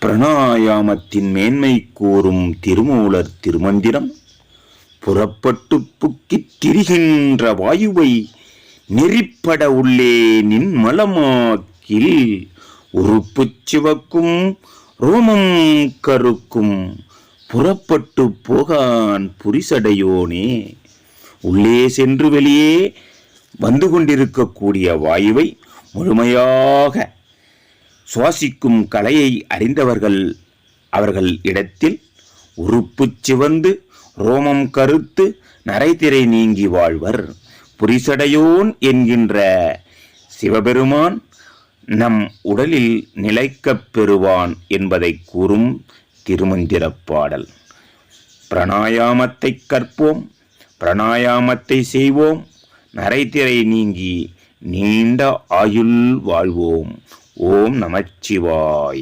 பிராணாயாமத்தின் மேன்மை கூறும் திருமூலர் திருமந்திரம். புறப்பட்டு புக்கித் திரிகின்ற வாயுவை நெறிப்பட உள்ளே நின் மலமாக்கில் உறுப்புச் சிவக்கும் ரோமம் கருக்கும் புறப்பட்டு போகான் புரிசடையோனே. உள்ளே சென்று வெளியே வந்து கொண்டிருக்கக்கூடிய வாயுவை முழுமையாக சுவாசிக்கும் கலையை அறிந்தவர்கள் அவர்கள் இடத்தில் உறுப்பு சிவந்து ரோமம் கருத்து நரைதிரை நீங்கி வாழ்வர். புரிசடையோன் என்கின்ற சிவபெருமான் நம் உடலில் நிலைக்கப் பெறுவான் என்பதை கூறும் திருமந்திரப் பாடல். பிராணாயாமத்தை கற்போம், பிராணாயாமத்தை செய்வோம், நரைதிரை நீங்கி நீண்ட ஆயுள் வாழ்வோம். ஓம் நமச்சிவாய.